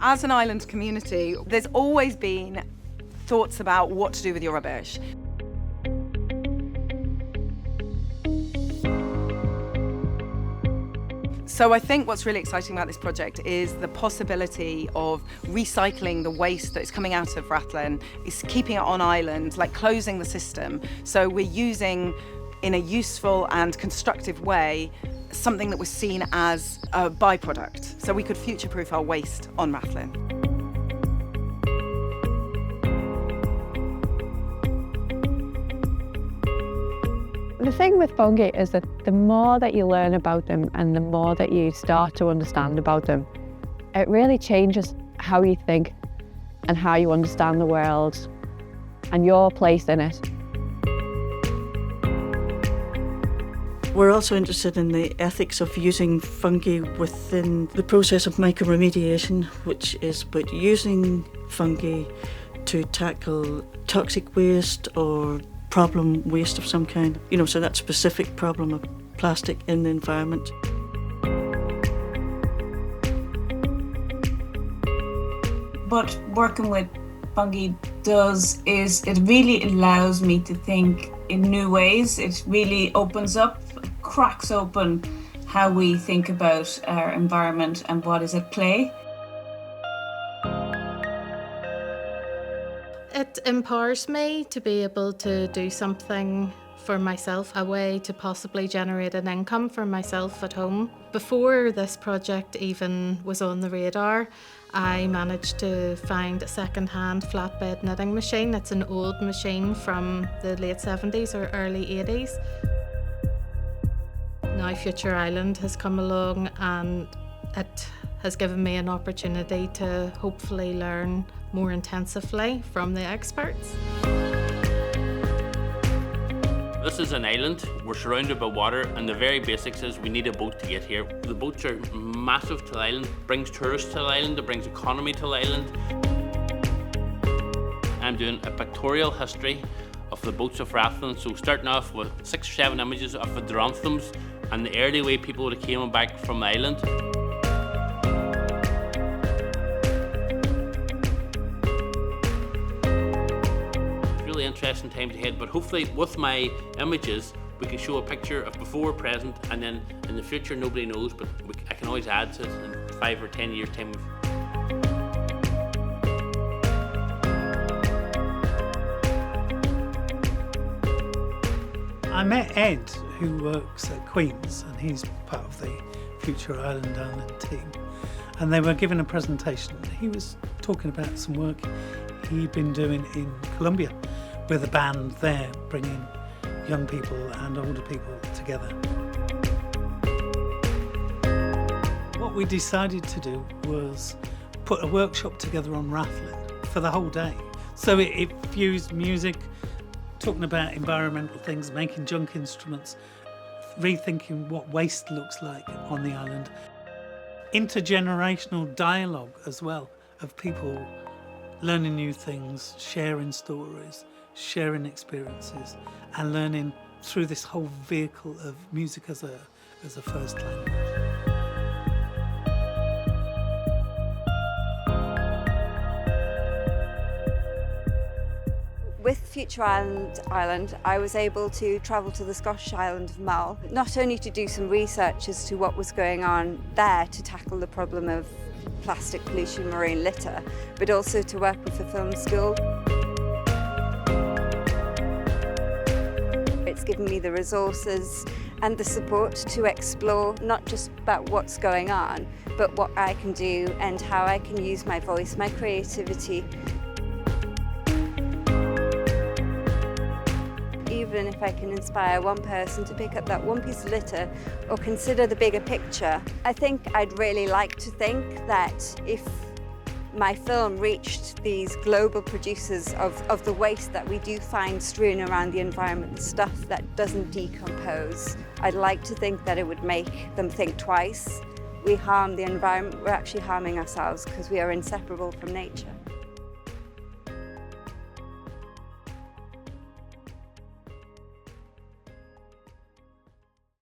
As an island community, there's always been thoughts about what to do with your rubbish. So I think what's really exciting about this project is the possibility of recycling the waste that is coming out of Rathlin, is keeping it on island, like closing the system. So we're using, in a useful and constructive way, something that was seen as a byproduct. So we could future-proof our waste on Rathlin. The thing with fungi is that the more that you learn about them and the more that you start to understand about them, it really changes how you think and how you understand the world and your place in it. We're also interested in the ethics of using fungi within the process of microremediation, which is about using fungi to tackle toxic waste or problem waste of some kind. So that specific problem of plastic in the environment. What working with fungi does is it really allows me to think in new ways. It really opens up, cracks open how we think about our environment and what is at play. It empowers me to be able to do something for myself, a way to possibly generate an income for myself at home. Before this project even was on the radar, I managed to find a second-hand flatbed knitting machine. It's an old machine from the late 70s or early 80s. Now Future Island has come along and it has given me an opportunity to hopefully learn more intensively from the experts. This is an island, we're surrounded by water, and the very basics is we need a boat to get here. The boats are massive to the island, it brings tourists to the island, it brings economy to the island. I'm doing a pictorial history of the boats of Rathlin, so starting off with 6 or 7 images of the dronthums and the early way people would have came back from the island. Interesting times ahead, but hopefully with my images we can show a picture of before, present, and then in the future nobody knows, but I can always add to it in 5 or 10 years time. I met Ed, who works at Queen's, and he's part of the Future Island team, and they were giving a presentation. He was talking about some work he'd been doing in Colombia with a band there, bringing young people and older people together. What we decided to do was put a workshop together on Rathlin for the whole day. So it fused music, talking about environmental things, making junk instruments, rethinking what waste looks like on the island. Intergenerational dialogue as well, of people learning new things, sharing stories, sharing experiences, and learning through this whole vehicle of music as a first language. With Future Island, I was able to travel to the Scottish island of Mull, not only to do some research as to what was going on there to tackle the problem of plastic pollution, marine litter, but also to work with the film school. It's given me the resources and the support to explore not just about what's going on, but what I can do and how I can use my voice, my creativity. Even if I can inspire one person to pick up that one piece of litter or consider the bigger picture, I think I'd really like to think that if my film reached these global producers of the waste that we do find strewn around the environment, the stuff that doesn't decompose, I'd like to think that it would make them think twice. We harm the environment, we're actually harming ourselves because we are inseparable from nature.